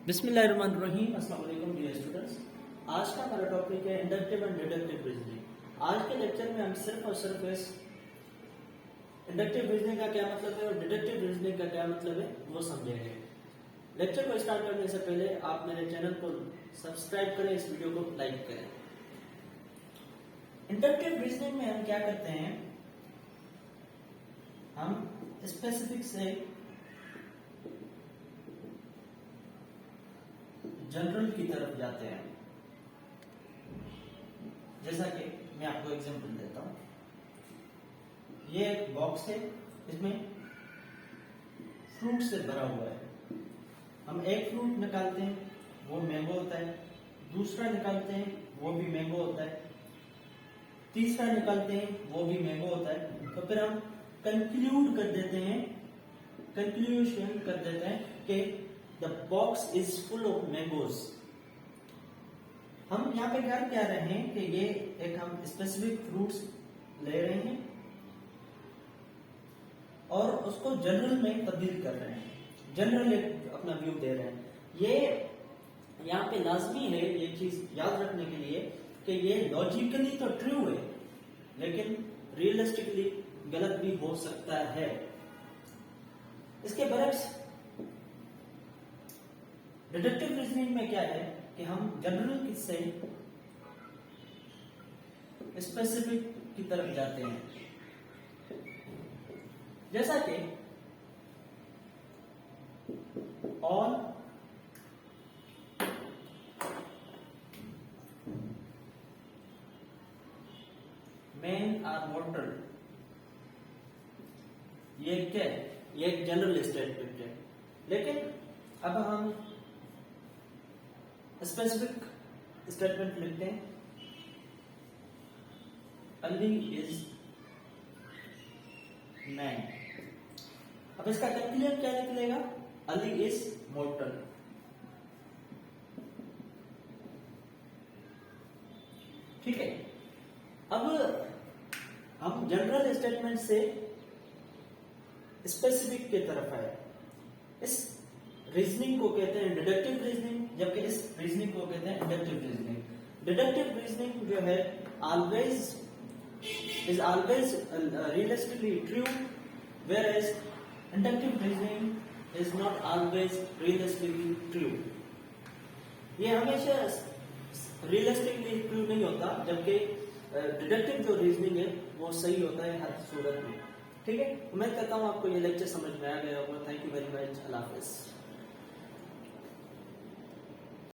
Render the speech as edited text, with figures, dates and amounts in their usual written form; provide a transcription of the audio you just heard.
बिस्मिल्लाहिर्रहमानिर्रहीम। अस्सलाम वालेकुम डियर स्टूडेंट्स। आज का हमारा टॉपिक है इंडक्टिव एंड डिडक्टिव रीजनिंग। आज के लेक्चर में हम सिर्फ और सिर्फ इस इंडक्टिव रीजनिंग का क्या मतलब है और डिडक्टिव रीजनिंग का क्या मतलब है वो समझेंगे। लेक्चर को स्टार्ट करने से पहले आप मेरे चैनल को सब्सक्राइब करें, इस वीडियो को लाइक करें। इंडक्टिव रीजनिंग में हम क्या करते हैं, हम स्पेसिफिक से जनरल की तरफ जाते हैं। जैसा कि मैं आपको एग्जांपल देता हूं, ये एक बॉक्स है, इसमें फ्रूट से भरा हुआ है। हम एक फ्रूट निकालते हैं, वो मैंगो होता है। दूसरा निकालते हैं, वो भी मैंगो होता है। तीसरा निकालते हैं, वो भी मैंगो होता है। तो फिर हम कंक्लूड कर देते हैं, कंक्लूजन कर देते हैं कि the box is full of mangoes. हम यहाँ पे क्या कह रहे हैं कि ये एक हम स्पेसिफिक फ्रूट्स ले रहे हैं और उसको जनरल में तब्दील कर रहे हैं, जनरल एक अपना व्यू दे रहे हैं। ये यहाँ पे लाजमी है ये चीज याद रखने के लिए कि ये लॉजिकली तो ट्रू है, लेकिन रियलिस्टिकली गलत भी हो सकता है। इसके बरक्स डिडक्टिव रीजनिंग में क्या है कि हम जनरल से स्पेसिफिक की तरफ जाते हैं। जैसा कि ऑल men आर mortal, ये क्या है, ये एक जनरल स्टेटमेंट है। लेकिन अब हम स्पेसिफिक स्टेटमेंट लिखते हैं, अली इज मैन। अब इसका कंक्लूजन क्या निकलेगा, अली इज मोर्टल। ठीक है, अब हम जनरल स्टेटमेंट से स्पेसिफिक की तरफ आए। इस रीजनिंग को कहते हैं डिडक्टिव रीजनिंग, जबकि इस रीजनिंग को कहते हैं इंडक्टिव रीजनिंग। डिडक्टिव रीजनिंग जो है is always realistically true, whereas inductive reasoning is not always realistically true. ये हमेशा रियलिस्टिकली ट्रू नहीं होता, जबकि डिडक्टिव जो रीजनिंग है वो सही होता है हर सूरत में। ठीक है, उम्मीद करता हूँ आपको ये लेक्चर समझ में आ गया होगा। Thank you very much. Allah Hafiz.